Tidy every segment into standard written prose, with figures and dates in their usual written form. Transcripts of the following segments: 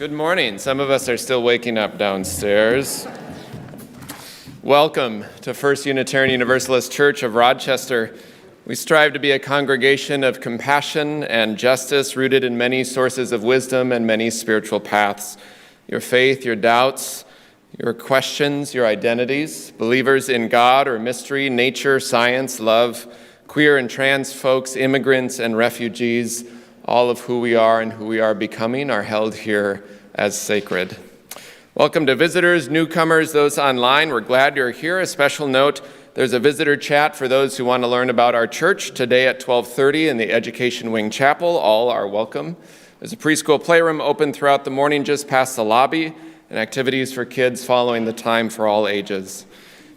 Good morning. Some of us are still waking up downstairs. Welcome to First Unitarian Universalist Church of Rochester. We strive to be a congregation of compassion and justice rooted in many sources of wisdom and many spiritual paths. Your faith, your doubts, your questions, your identities, believers in God or mystery, nature, science, love, queer and trans folks, immigrants and refugees, all of who we are and who we are becoming are held here as sacred. Welcome to visitors, newcomers, those online. We're glad you're here. A special note, there's a visitor chat for those who want to learn about our church today at 12:30 in the Education Wing Chapel. All are welcome. There's a preschool playroom open throughout the morning just past the lobby and activities for kids following the time for all ages.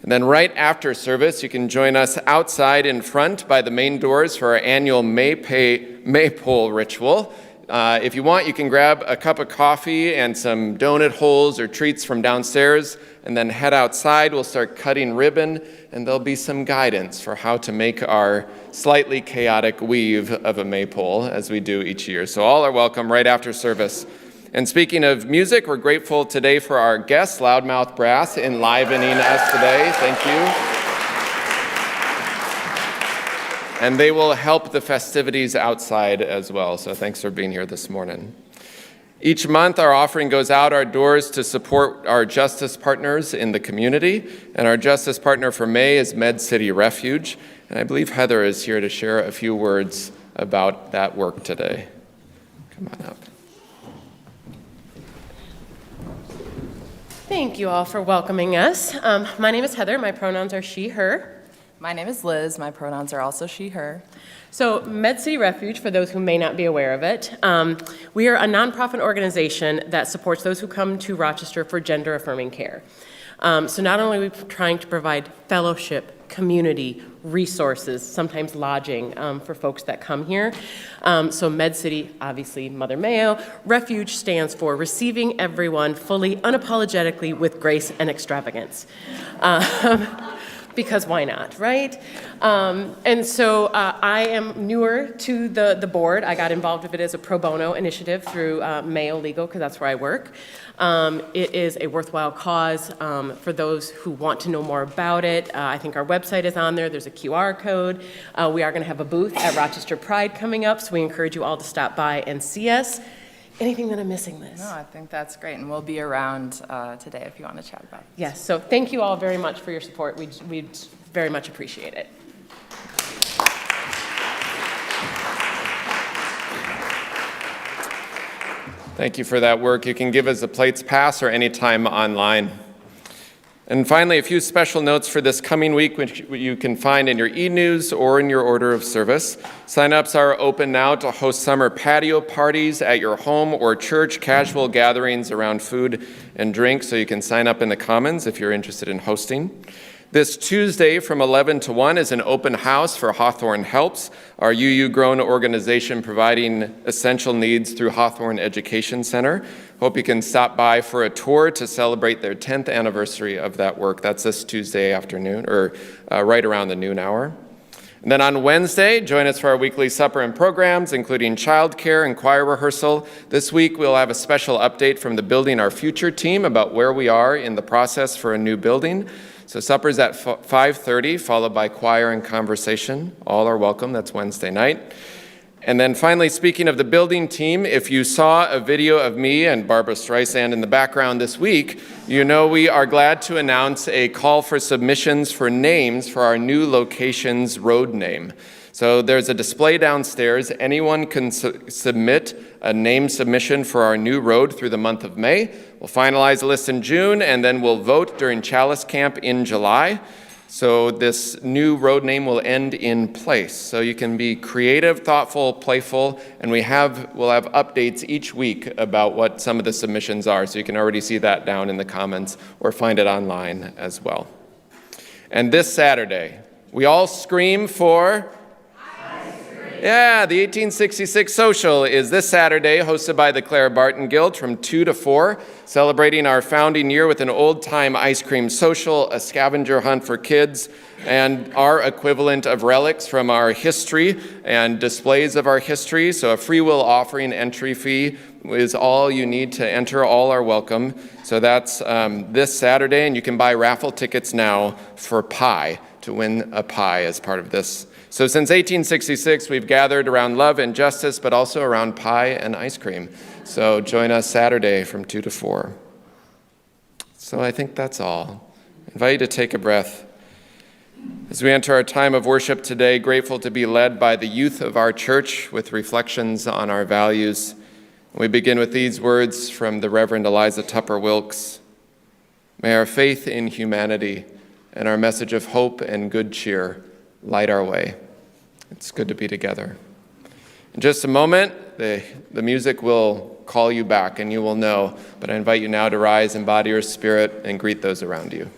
And then right after service, you can join us outside in front by the main doors for our annual Maypole ritual. If you want, you can grab a cup of coffee and some donut holes or treats from downstairs, and then head outside. We'll start cutting ribbon, and there'll be some guidance for how to make our slightly chaotic weave of a maypole as we do each year. So all are welcome right after service. And speaking of music, we're grateful today for our guests, Loudmouth Brass, enlivening us today. Thank you. And they will help the festivities outside as well, so thanks for being here this morning. Each month, our offering goes out our doors to support our justice partners in the community, and our justice partner for May is Med City Refuge, and I believe Heather is here to share a few words about that work today. Come on up. Thank you all for welcoming us. My name is Heather. My pronouns are she, her. My name is Liz. My pronouns are also she, her. So Med City Refuge, for those who may not be aware of it, we are a nonprofit organization that supports those who come to Rochester for gender-affirming care. So not only are we trying to provide fellowship, community, resources, sometimes lodging for folks that come here. So Med City, obviously Mother Mayo, Refuge stands for receiving everyone fully, unapologetically, with grace and extravagance. Because why not, right? And so I am newer to the board. I got involved with it as a pro bono initiative through Mayo Legal, because that's where I work. It is a worthwhile cause for those who want to know more about it. I think our website is on there. There's a QR code. We are going to have a booth at Rochester Pride coming up, so we encourage you all to stop by and see us. Anything that I'm missing, Liz? No, I think that's great, and we'll be around today if you want to chat about it. Yes, so thank you all very much for your support. We'd very much appreciate it. Thank you for that work. You can give us a plates pass or anytime online. And finally, a few special notes for this coming week, which you can find in your e-news or in your order of service. Sign-ups are open now to host summer patio parties at your home or church, casual gatherings around food and drink, so you can sign up in the Commons if you're interested in hosting. This Tuesday from 11 to 1 is an open house for Hawthorne Helps, our UU-grown organization providing essential needs through Hawthorne Education Center. Hope you can stop by for a tour to celebrate their 10th anniversary of that work. That's this Tuesday afternoon, or right around the noon hour. And then on Wednesday, join us for our weekly supper and programs, including childcare and choir rehearsal. This week, we'll have a special update from the Building Our Future team about where we are in the process for a new building. So supper's at 5:30, followed by choir and conversation. All are welcome. That's Wednesday night. And then finally, speaking of the building team, if you saw a video of me and Barbara Streisand in the background this week, you know we are glad to announce a call for submissions for names for our new location's road name. So there's a display downstairs. Anyone can submit a name submission for our new road through the month of May. We'll finalize the list in June, and then we'll vote during Chalice Camp in July. So this new road name will end in place. So you can be creative, thoughtful, playful, and we'll have updates each week about what some of the submissions are. So you can already see that down in the comments or find it online as well. And this Saturday, we all scream for... Yeah, the 1866 Social is this Saturday, hosted by the Clara Barton Guild from 2 to 4, celebrating our founding year with an old-time ice cream social, a scavenger hunt for kids, and our equivalent of relics from our history and displays of our history. So a free will offering entry fee is all you need to enter. All are welcome. So that's this Saturday, and you can buy raffle tickets now for pie, to win a pie as part of this. So since 1866, we've gathered around love and justice, but also around pie and ice cream. So join us Saturday from 2 to 4. So I think that's all. I invite you to take a breath. As we enter our time of worship today, grateful to be led by the youth of our church with reflections on our values. We begin with these words from the Reverend Eliza Tupper Wilkes. May our faith in humanity and our message of hope and good cheer light our way. It's good to be together. In just a moment, the music will call you back and you will know, but I invite you now to rise, embody your spirit, and greet those around you.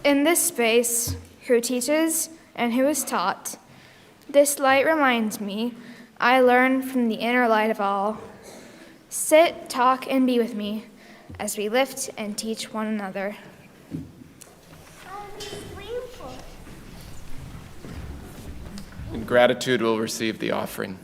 In this space, who teaches and who is taught, this light reminds me I learn from the inner light of all. Sit, talk, and be with me as we lift and teach one another. In gratitude, we'll receive the offering.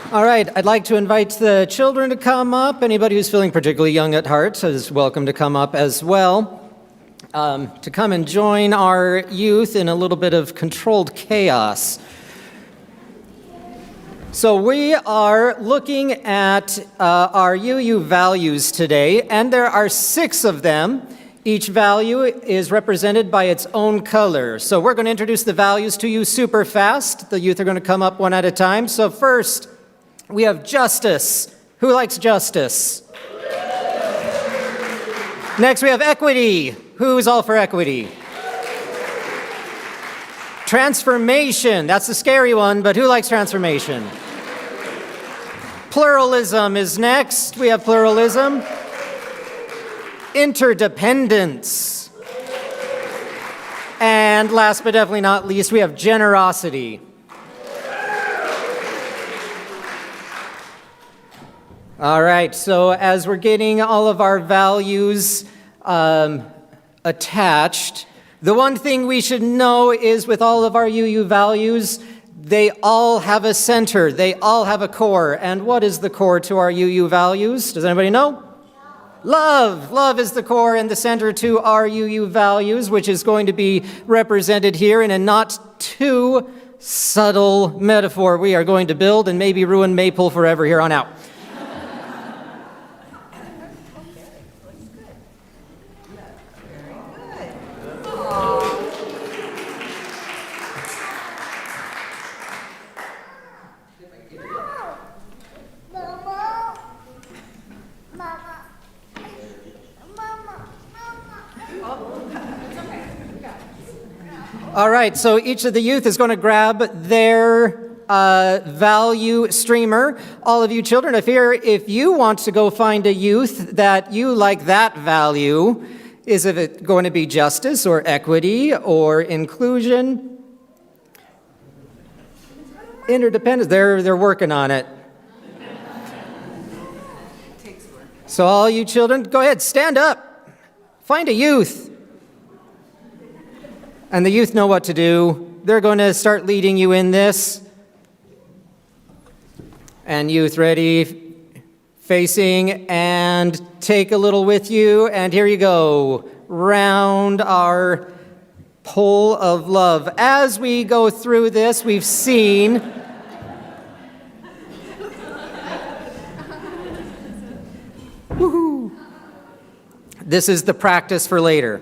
All right, I'd like to invite the children to come up. Anybody who's feeling particularly young at heart is welcome to come up as well, to come and join our youth in a little bit of controlled chaos. So we are looking at our UU values today, and there are 6 of them. Each value is represented by its own color. So we're going to introduce the values to you super fast. The youth are going to come up one at a time. So first, we have justice. Who likes justice? Next, we have equity. Who's all for equity? Transformation. That's the scary one, but who likes transformation? Pluralism is next. We have pluralism. Interdependence. And last but definitely not least, we have generosity. All right, so as we're getting all of our values attached, the one thing we should know is with all of our UU values, they all have a center, they all have a core. And what is the core to our UU values? Does anybody know? Love. Love is the core and the center to our UU values, which is going to be represented here in a not too subtle metaphor we are going to build and maybe ruin Maple forever here on out. All right, so each of the youth is going to grab their value streamer. All of you children, if you want to go find a youth that you like that value, is it going to be justice or equity or inclusion? Interdependence, they're working on it. So all you children, go ahead, stand up. Find a youth. And the youth know what to do. They're going to start leading you in this. And youth ready, facing, and take a little with you. And here you go. Round our pole of love. As we go through this, we've seen woohoo. This is the practice for later.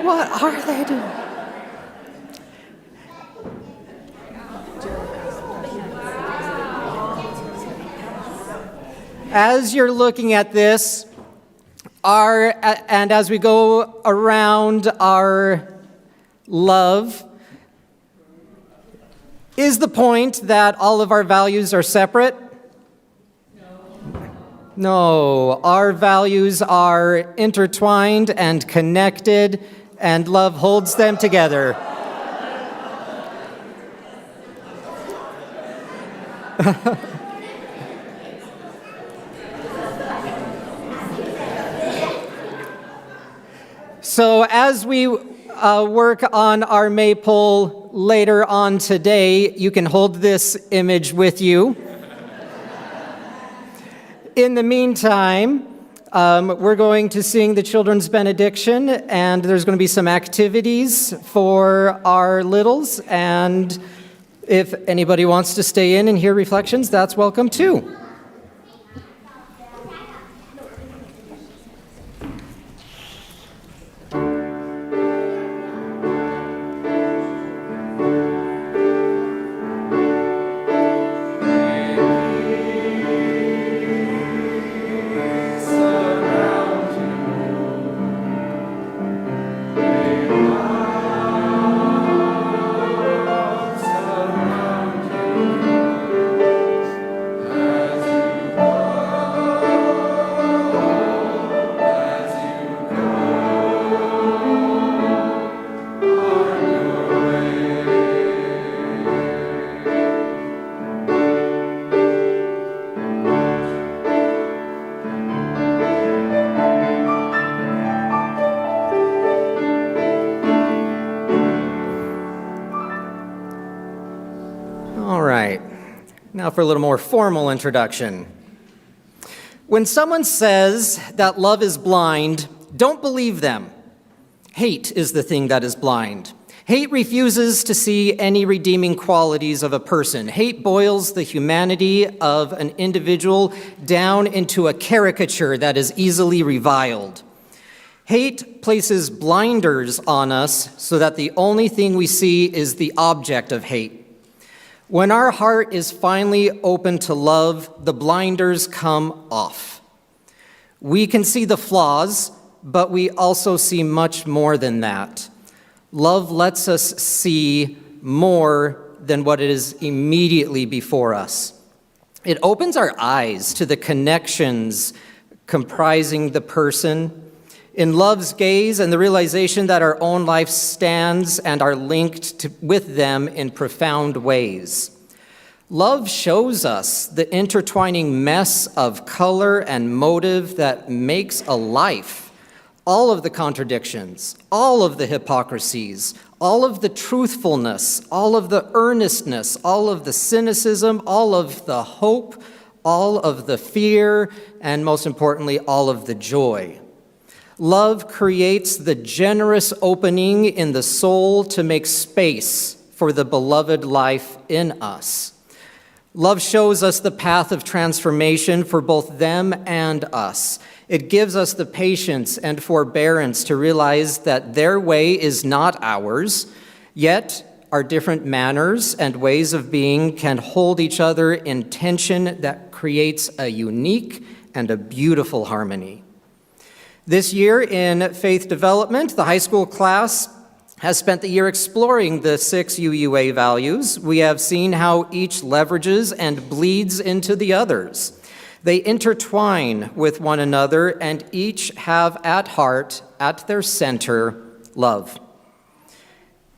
What are they doing? As you're looking at this, and as we go around our love, is the point that all of our values are separate? No, our values are intertwined and connected, and love holds them together. So as we work on our maypole later on today, you can hold this image with you. In the meantime, we're going to sing the children's benediction, and there's going to be some activities for our littles, and if anybody wants to stay in and hear reflections, that's welcome too. Now for a little more formal introduction. When someone says that love is blind, don't believe them. Hate is the thing that is blind. Hate refuses to see any redeeming qualities of a person. Hate boils the humanity of an individual down into a caricature that is easily reviled. Hate places blinders on us so that the only thing we see is the object of hate. When our heart is finally open to love, the blinders come off. We can see the flaws, but we also see much more than that. Love lets us see more than what is immediately before us. It opens our eyes to the connections comprising the person. in love's gaze and the realization that our own life stands and are linked with them in profound ways. Love shows us the intertwining mess of color and motive that makes a life. All of the contradictions, all of the hypocrisies, all of the truthfulness, all of the earnestness, all of the cynicism, all of the hope, all of the fear, and most importantly, all of the joy. Love creates the generous opening in the soul to make space for the beloved life in us. Love shows us the path of transformation for both them and us. It gives us the patience and forbearance to realize that their way is not ours, yet our different manners and ways of being can hold each other in tension that creates a unique and a beautiful harmony. This year in faith development, the high school class has spent the year exploring the 6 UUA values. We have seen how each leverages and bleeds into the others. They intertwine with one another and each have at heart, at their center, love.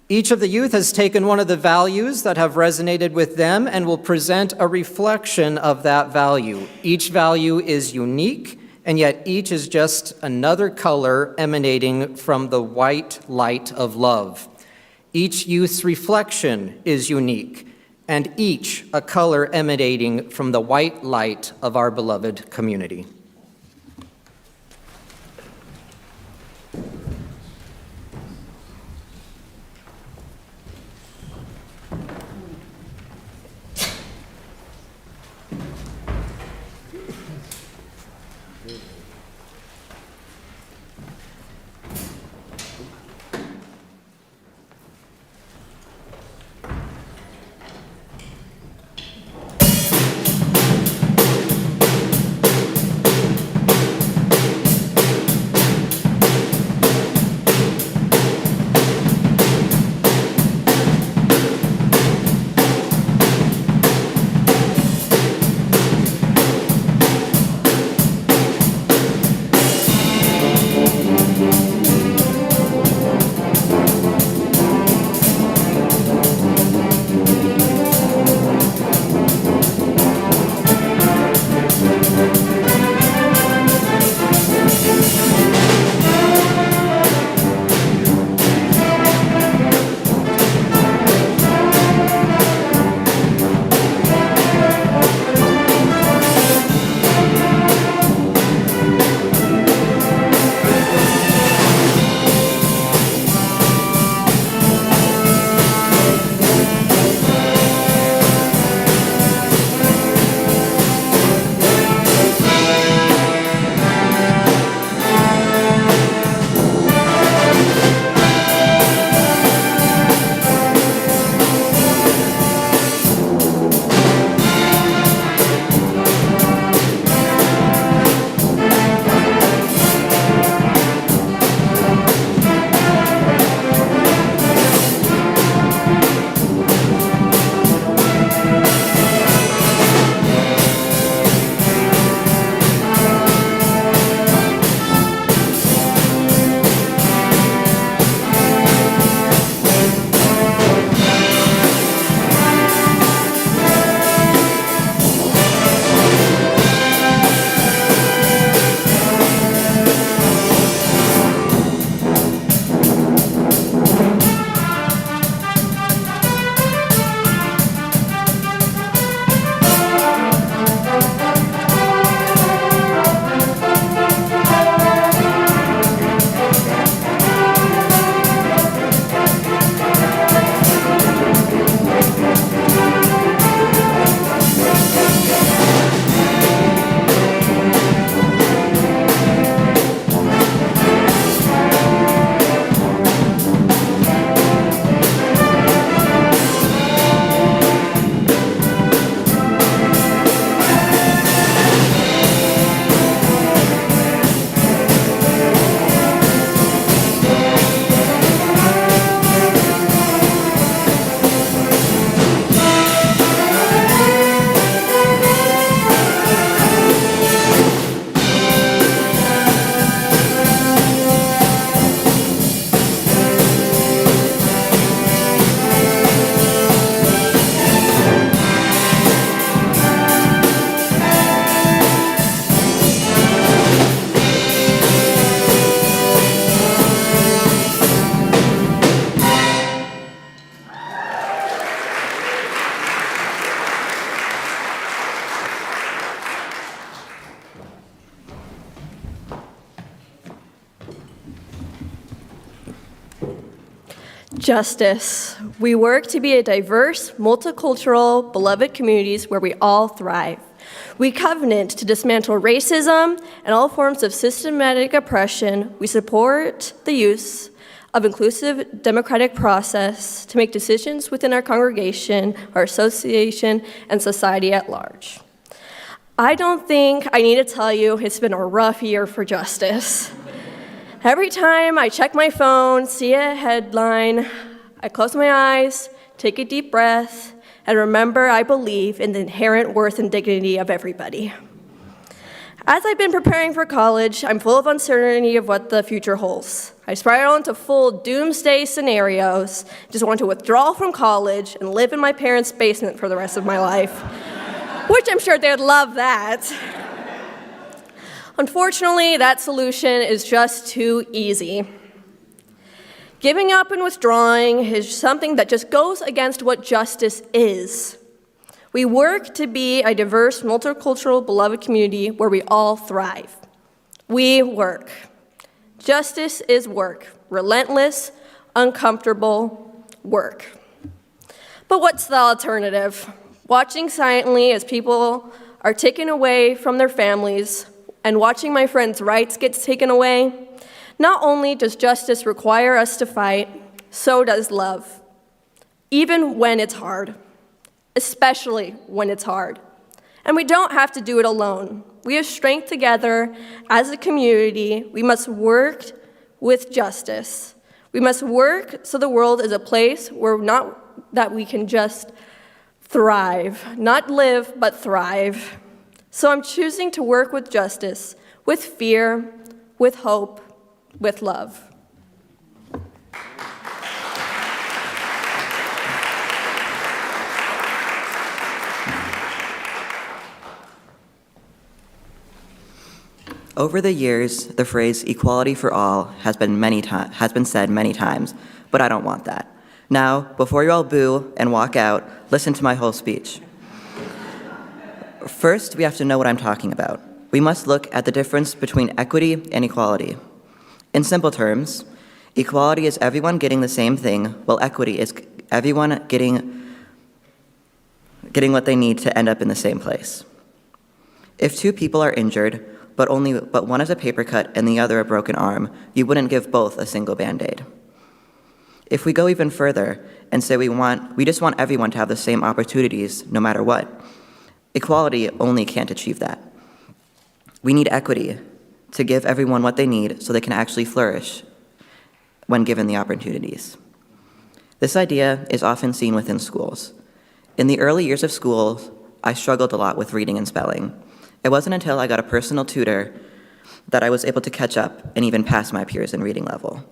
Each of the youth has taken one of the values that have resonated with them and will present a reflection of that value. Each value is unique, and yet each is just another color emanating from the white light of love. Each youth's reflection is unique, and each a color emanating from the white light of our beloved community. Justice. We work to be a diverse, multicultural, beloved communities where we all thrive. We covenant to dismantle racism and all forms of systematic oppression. We support the use of inclusive democratic process to make decisions within our congregation, our association, and society at large. I don't think I need to tell you it's been a rough year for justice. Every time I check my phone, see a headline, I close my eyes, take a deep breath, and remember I believe in the inherent worth and dignity of everybody. As I've been preparing for college, I'm full of uncertainty of what the future holds. I spiral into full doomsday scenarios, just want to withdraw from college and live in my parents' basement for the rest of my life, which I'm sure they'd love that. Unfortunately, that solution is just too easy. Giving up and withdrawing is something that just goes against what justice is. We work to be a diverse, multicultural, beloved community where we all thrive. We work. Justice is work. Relentless, uncomfortable work. But what's the alternative? Watching silently as people are taken away from their families and watching my friends' rights get taken away. Not only does justice require us to fight, so does love. Even when it's hard. Especially when it's hard. And we don't have to do it alone. We have strength together as a community. We must work with justice. We must work so the world is a place where not that we can just thrive, not live, but thrive. So I'm choosing to work with justice, with fear, with hope, with love. Over the years, the phrase equality for all has been said many times, but I don't want that. Now, before you all boo and walk out, listen to my whole speech. First, we have to know what I'm talking about. We must look at the difference between equity and equality. In simple terms, equality is everyone getting the same thing, while equity is everyone getting what they need to end up in the same place. If two people are injured, but one has a paper cut and the other a broken arm, you wouldn't give both a single Band-Aid. If we go even further and say we just want everyone to have the same opportunities no matter what, equality only can't achieve that. We need equity to give everyone what they need so they can actually flourish when given the opportunities. This idea is often seen within schools. In the early years of school, I struggled a lot with reading and spelling. It wasn't until I got a personal tutor that I was able to catch up and even pass my peers in reading level.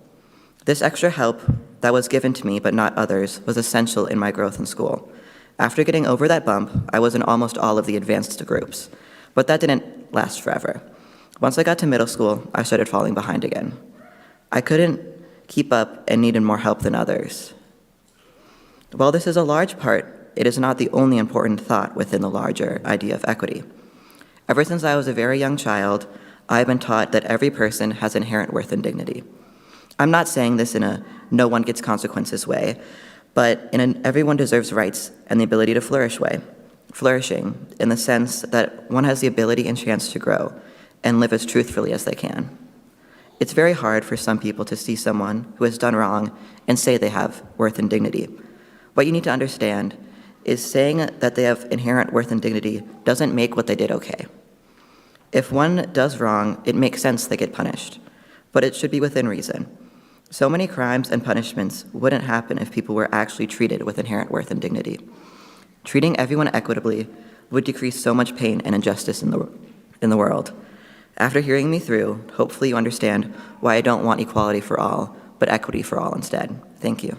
This extra help that was given to me but not others was essential in my growth in school. After getting over that bump, I was in almost all of the advanced groups, but that didn't last forever. Once I got to middle school, I started falling behind again. I couldn't keep up and needed more help than others. While this is a large part, it is not the only important thought within the larger idea of equity. Ever since I was a very young child, I have been taught that every person has inherent worth and dignity. I'm not saying this in a no one gets consequences way, but in an everyone deserves rights and the ability to flourish way. Flourishing in the sense that one has the ability and chance to grow and live as truthfully as they can. It's very hard for some people to see someone who has done wrong and say they have worth and dignity. What you need to understand is saying that they have inherent worth and dignity doesn't make what they did okay. If one does wrong, it makes sense they get punished, but it should be within reason. So many crimes and punishments wouldn't happen if people were actually treated with inherent worth and dignity. Treating everyone equitably would decrease so much pain and injustice in the world. After hearing me through, hopefully you understand why I don't want equality for all, but equity for all instead. Thank you.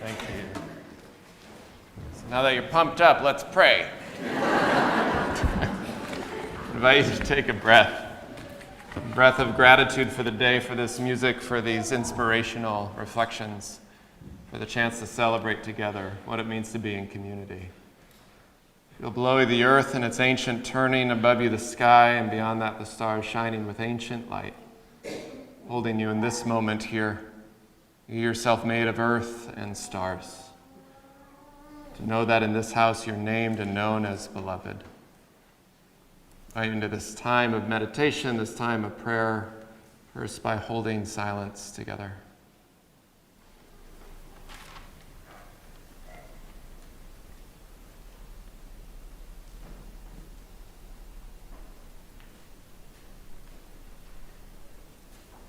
Thank you. So now that you're pumped up, let's pray. I invite you to take a breath of gratitude for the day, for this music, for these inspirational reflections, for the chance to celebrate together what it means to be in community. Feel below you the earth and its ancient turning, above you the sky, and beyond that the stars shining with ancient light, holding you in this moment here, you yourself made of earth and stars. To know that in this house you're named and known as beloved. Right into this time of meditation, this time of prayer, first by holding silence together.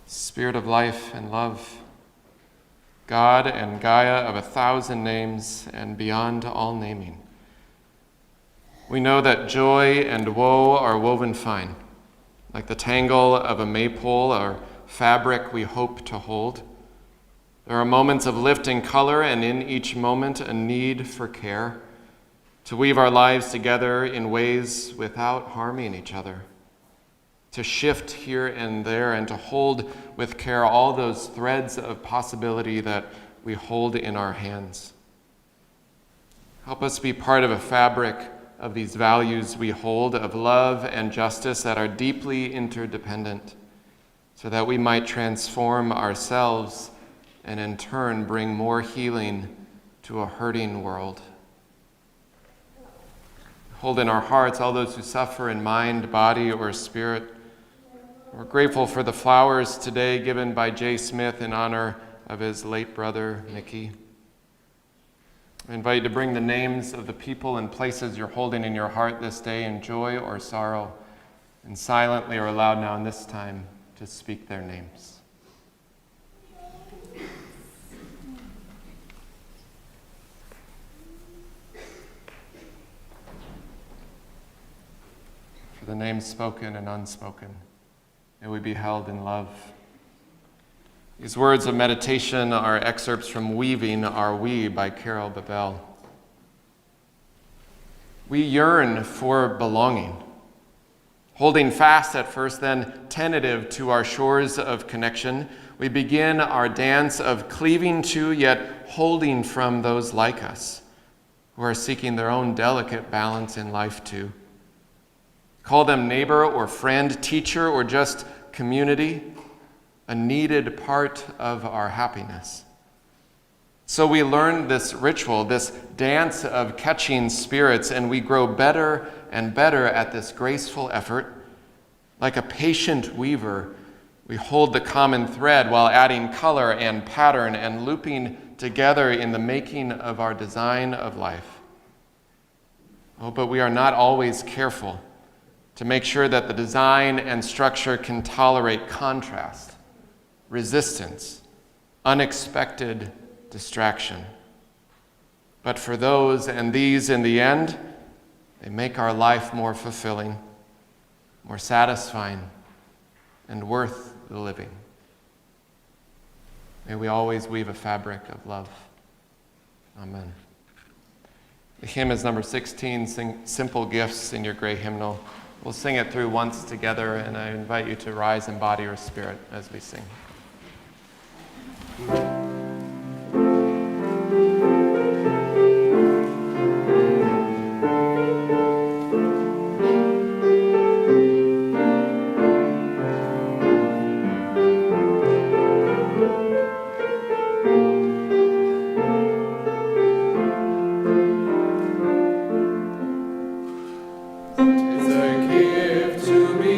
Spirit of life and love, God and Gaia of 1,000 names and beyond all naming. We know that joy and woe are woven fine, like the tangle of a maypole or fabric we hope to hold. There are moments of lifting color, and in each moment a need for care, to weave our lives together in ways without harming each other, to shift here and there and to hold with care all those threads of possibility that we hold in our hands. Help us be part of a fabric of these values we hold of love and justice that are deeply interdependent, so that we might transform ourselves and in turn bring more healing to a hurting world. Hold in our hearts all those who suffer in mind, body, or spirit. We're grateful for the flowers today given by Jay Smith in honor of his late brother, Mickey. I invite you to bring the names of the people and places you're holding in your heart this day in joy or sorrow, and silently or aloud now in this time to speak their names. For the names spoken and unspoken, may we be held in love. These words of meditation are excerpts from Weaving Are We by Carol Babel. We yearn for belonging, holding fast at first, then tentative to our shores of connection. We begin our dance of cleaving to, yet holding from those like us, who are seeking their own delicate balance in life too. Call them neighbor or friend, teacher, or just community, a needed part of our happiness. So we learn this ritual, this dance of catching spirits, and we grow better and better at this graceful effort. Like a patient weaver, we hold the common thread while adding color and pattern and looping together in the making of our design of life. Oh, but we are not always careful to make sure that the design and structure can tolerate contrast, resistance, unexpected distraction. But for those and these in the end, they make our life more fulfilling, more satisfying, and worth the living. May we always weave a fabric of love. Amen. The hymn is number 16, Sing Simple Gifts in your gray hymnal. We'll sing it through once together, and I invite you to rise in body or spirit as we sing.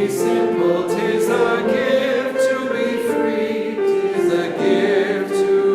Simple, 'tis a gift to be free, 'tis a gift to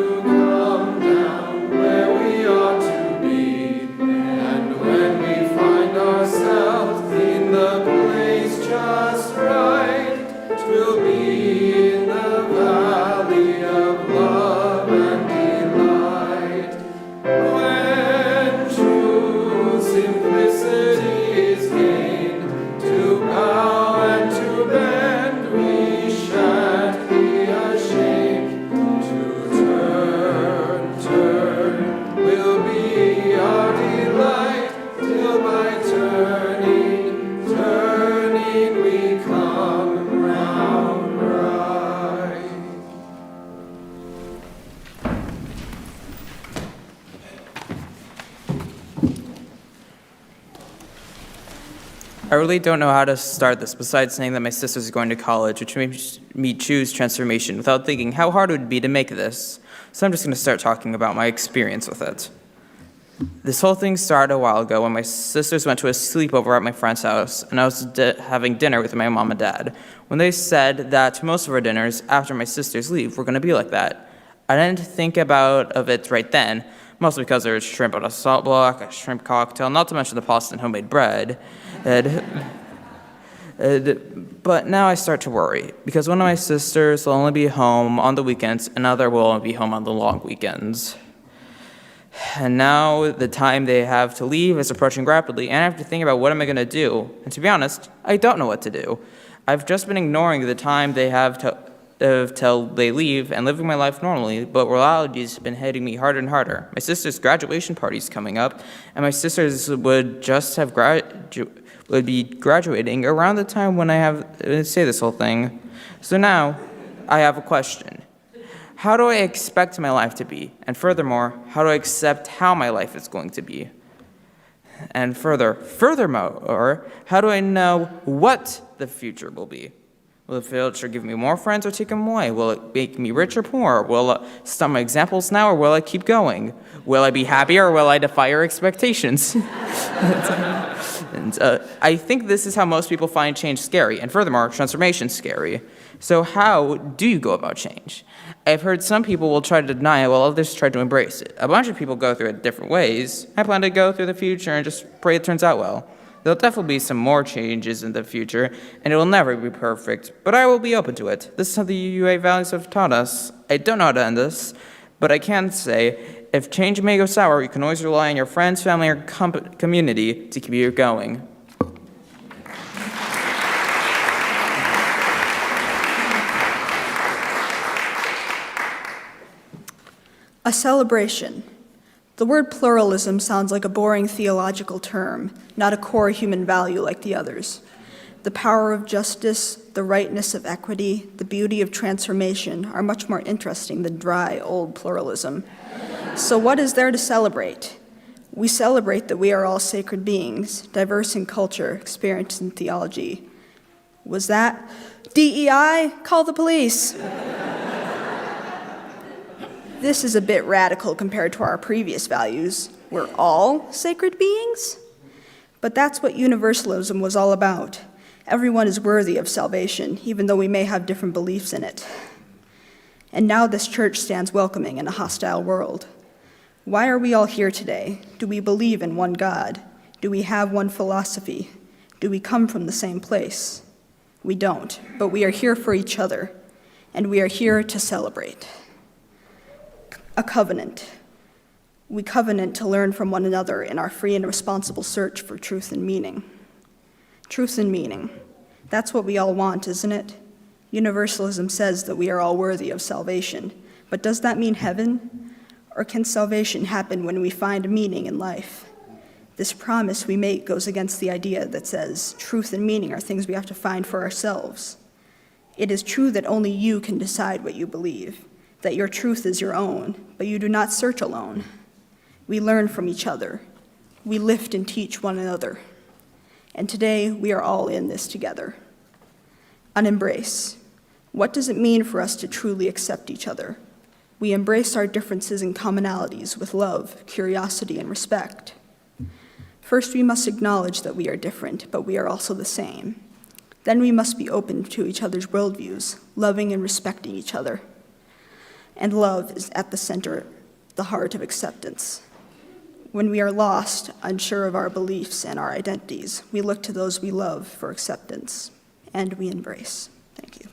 I really don't know how to start this besides saying that my sister's going to college, which makes me choose transformation without thinking how hard it would be to make this. So I'm just going to start talking about my experience with it. This whole thing started a while ago when my sisters went to a sleepover at my friend's house, and I was having dinner with my mom and dad, when they said that most of our dinners after my sisters leave were going to be like that. I didn't think of it right then, mostly because there was shrimp on a salt block, a shrimp cocktail, not to mention the pasta and homemade bread. But now I start to worry, because one of my sisters will only be home on the weekends, and another will only be home on the long weekends. And now the time they have to leave is approaching rapidly, and I have to think about what am I going to do. And to be honest, I don't know what to do. I've just been ignoring the time they have till they leave and living my life normally, but reality's been hitting me harder and harder. My sister's graduation party's coming up, and my sisters would just have would be graduating around the time when I have to say this whole thing. So now, I have a question. How do I expect my life to be? And furthermore, how do I accept how my life is going to be? And furthermore, how do I know what the future will be? Will the future give me more friends or take them away? Will it make me rich or poor? Will it stop my examples now, or will I keep going? Will I be happy, or will I defy your expectations? I think this is how most people find change scary, and furthermore, transformation scary. So how do you go about change? I've heard some people will try to deny it while others try to embrace it. A bunch of people go through it different ways. I plan to go through the future and just pray it turns out well. There'll definitely be some more changes in the future, and it will never be perfect, but I will be open to it. This is how the UUA values have taught us. I don't know how to end this, but I can say, if change may go sour, you can always rely on your friends, family, or community to keep you going. A celebration. The word pluralism sounds like a boring theological term, not a core human value like the others. The power of justice, the rightness of equity, the beauty of transformation are much more interesting than dry, old pluralism. So what is there to celebrate? We celebrate that we are all sacred beings, diverse in culture, experienced in theology. Was that DEI? Call the police. This is a bit radical compared to our previous values. We're all sacred beings? But that's what universalism was all about. Everyone is worthy of salvation, even though we may have different beliefs in it. And now this church stands welcoming in a hostile world. Why are we all here today? Do we believe in one God? Do we have one philosophy? Do we come from the same place? We don't, but we are here for each other, and we are here to celebrate. A covenant. We covenant to learn from one another in our free and responsible search for truth and meaning. Truth and meaning. That's what we all want, isn't it? Universalism says that we are all worthy of salvation, but does that mean heaven? Or can salvation happen when we find meaning in life? This promise we make goes against the idea that says truth and meaning are things we have to find for ourselves. It is true that only you can decide what you believe, that your truth is your own, but you do not search alone. We learn from each other. We lift and teach one another. And today, we are all in this together. An embrace. What does it mean for us to truly accept each other? We embrace our differences and commonalities with love, curiosity, and respect. First, we must acknowledge that we are different, but we are also the same. Then we must be open to each other's worldviews, loving and respecting each other. And love is at the center, the heart of acceptance. When we are lost, unsure of our beliefs and our identities, we look to those we love for acceptance, and we embrace. Thank you.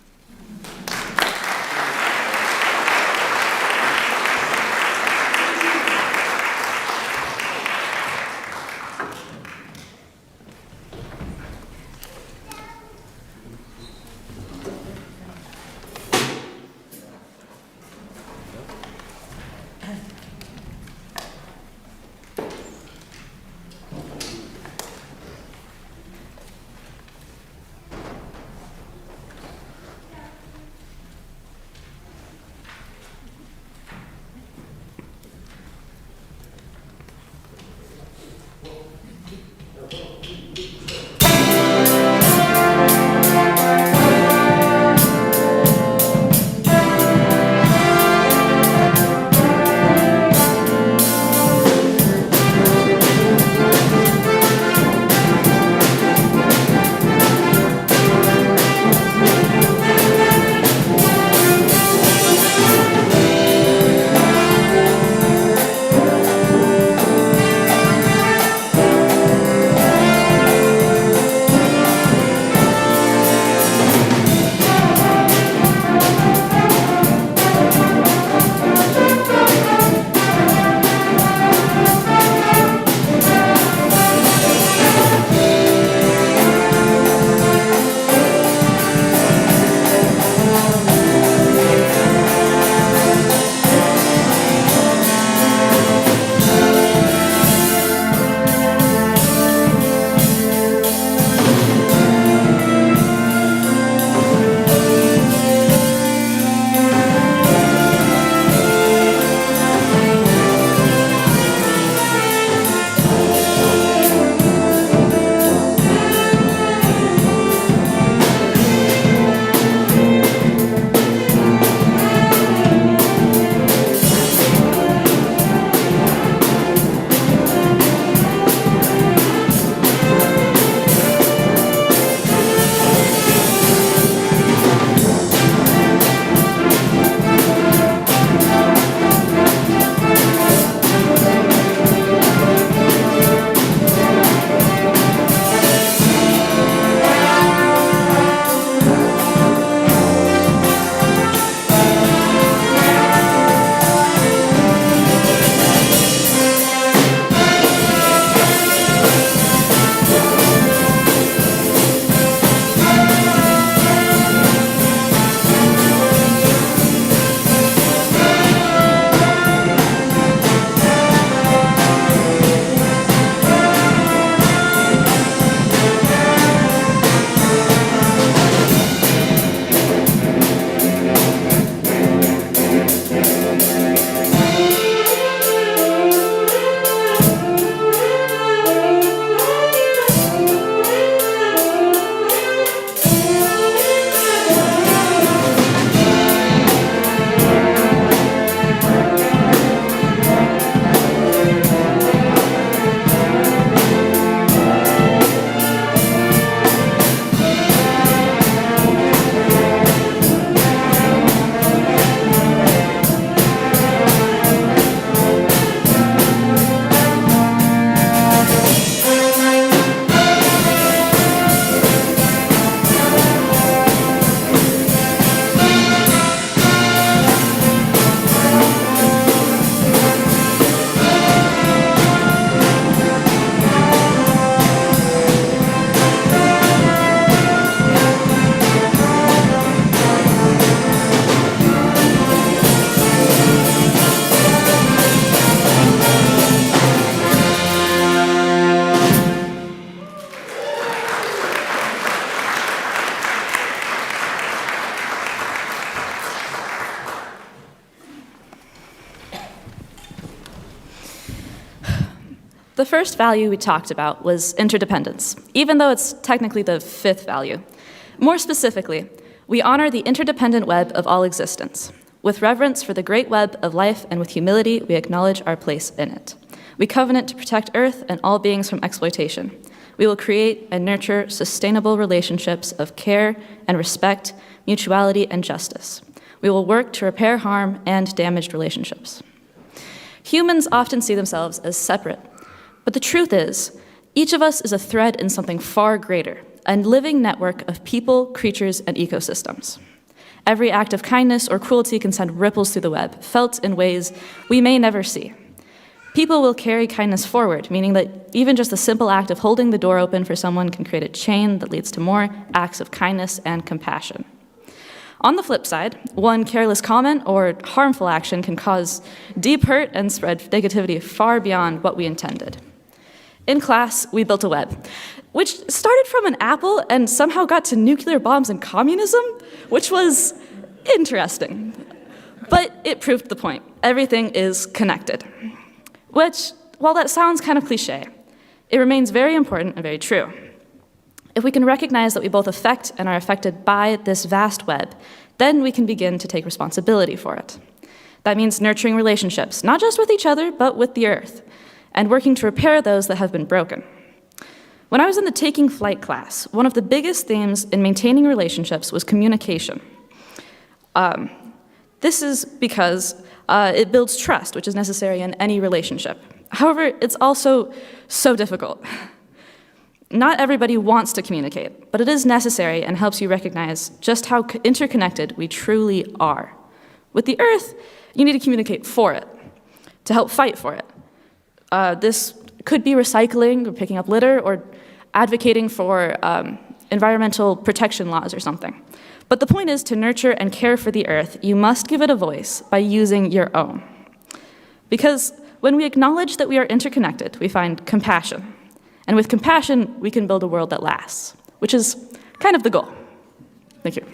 The first value we talked about was interdependence, even though it's technically the fifth value. More specifically, we honor the interdependent web of all existence. With reverence for the great web of life and with humility, we acknowledge our place in it. We covenant to protect Earth and all beings from exploitation. We will create and nurture sustainable relationships of care and respect, mutuality, and justice. We will work to repair harm and damaged relationships. Humans often see themselves as separate, but the truth is, each of us is a thread in something far greater, a living network of people, creatures, and ecosystems. Every act of kindness or cruelty can send ripples through the web, felt in ways we may never see. People will carry kindness forward, meaning that even just the simple act of holding the door open for someone can create a chain that leads to more acts of kindness and compassion. On the flip side, one careless comment or harmful action can cause deep hurt and spread negativity far beyond what we intended. In class, we built a web, which started from an apple and somehow got to nuclear bombs and communism, which was interesting. But it proved the point. Everything is connected. Which, while that sounds kind of cliche, it remains very important and very true. If we can recognize that we both affect and are affected by this vast web, then we can begin to take responsibility for it. That means nurturing relationships, not just with each other, but with the earth, and working to repair those that have been broken. When I was in the Taking Flight class, one of the biggest themes in maintaining relationships was communication. This is because it builds trust, which is necessary in any relationship. However, it's also so difficult. Not everybody wants to communicate, but it is necessary and helps you recognize just how interconnected we truly are. With the earth, you need to communicate for it, to help fight for it. This could be recycling, or picking up litter, or advocating for environmental protection laws or something. But the point is, to nurture and care for the earth, you must give it a voice by using your own. Because when we acknowledge that we are interconnected, we find compassion. And with compassion, we can build a world that lasts, which is kind of the goal. Thank you.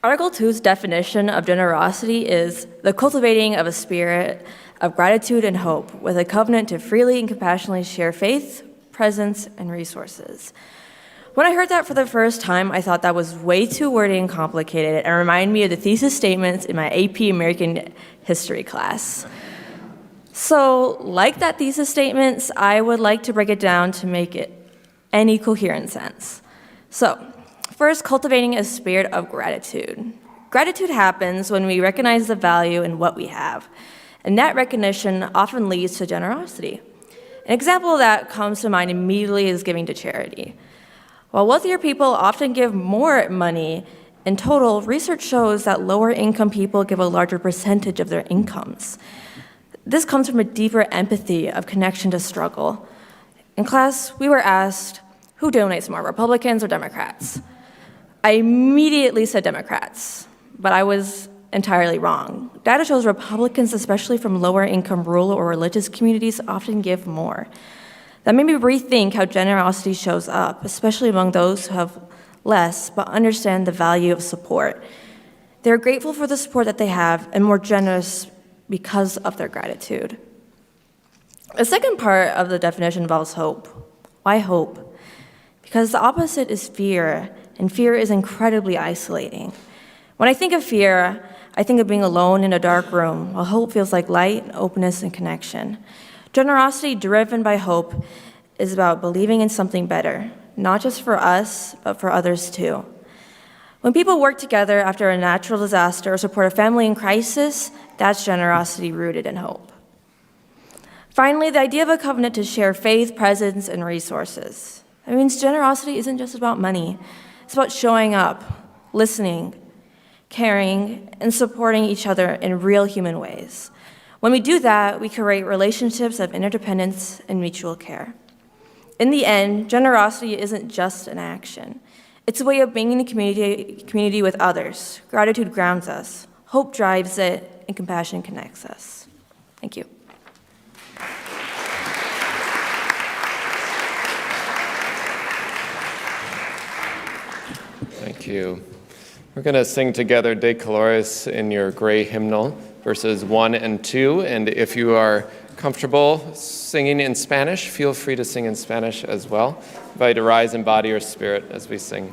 Article 2's definition of generosity is the cultivating of a spirit of gratitude and hope with a covenant to freely and compassionately share faith, presence, and resources. When I heard that for the first time, I thought that was way too wordy and complicated and reminded me of the thesis statements in my AP American History class. So, like that thesis statements, I would like to break it down to make it any coherent sense. So, first, cultivating a spirit of gratitude. Gratitude happens when we recognize the value in what we have, and that recognition often leads to generosity. An example that comes to mind immediately is giving to charity. While wealthier people often give more money, in total, research shows that lower income people give a larger percentage of their incomes. This comes from a deeper empathy of connection to struggle. In class, we were asked, who donates more, Republicans or Democrats? I immediately said Democrats, but I was entirely wrong. Data shows Republicans, especially from lower income rural or religious communities, often give more. That made me rethink how generosity shows up, especially among those who have less but understand the value of support. They're grateful for the support that they have and more generous because of their gratitude. The second part of the definition involves hope. Why hope? Because the opposite is fear, and fear is incredibly isolating. When I think of fear, I think of being alone in a dark room, while hope feels like light, openness, and connection. Generosity driven by hope is about believing in something better, not just for us, but for others too. When people work together after a natural disaster or support a family in crisis, that's generosity rooted in hope. Finally, the idea of a covenant to share faith, presence, and resources. That means generosity isn't just about money. It's about showing up, listening, caring, and supporting each other in real human ways. When we do that, we create relationships of interdependence and mutual care. In the end, generosity isn't just an action. It's a way of being in the community with others. Gratitude grounds us, hope drives it, and compassion connects us. Thank you. you. We're going to sing together De Colores in your gray hymnal, verses 1 and 2. And if you are comfortable singing in Spanish, feel free to sing in Spanish as well. I invite you to rise in body or spirit as we sing.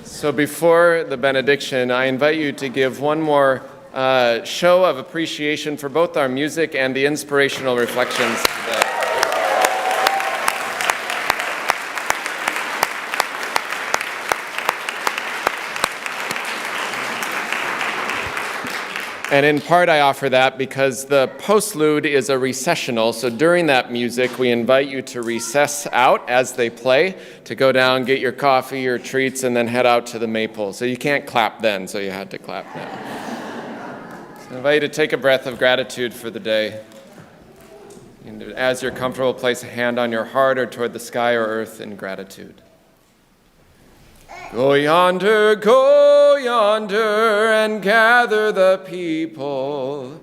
So before the benediction, I invite you to give one more show of appreciation for both our music and the inspirational reflections. And in part, I offer that because the postlude is a recessional, so during that music, we invite you to recess out as they play, to go down, get your coffee, your treats, and then head out to the maple. So you can't clap then, so you had to clap now. So I invite you to take a breath of gratitude for the day. And as you're comfortable, place a hand on your heart or toward the sky or earth in gratitude. Go yonder, and gather the people.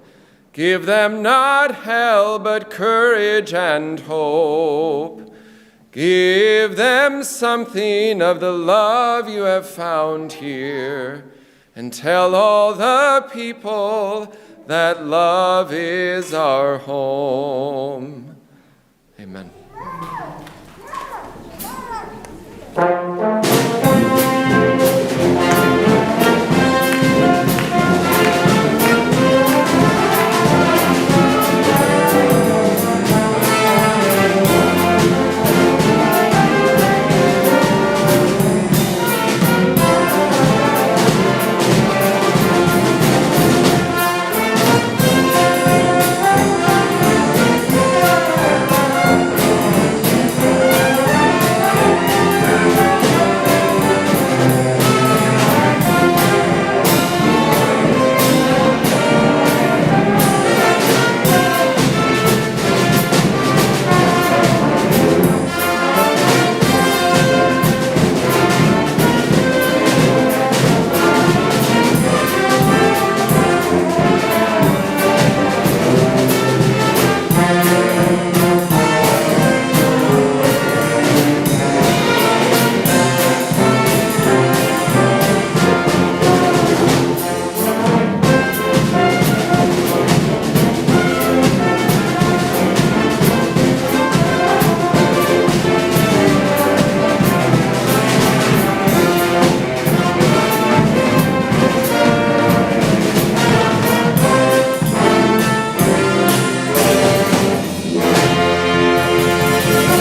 Give them not hell, but courage and hope. Give them something of the love you have found here, and tell all the people that love is our home. Amen.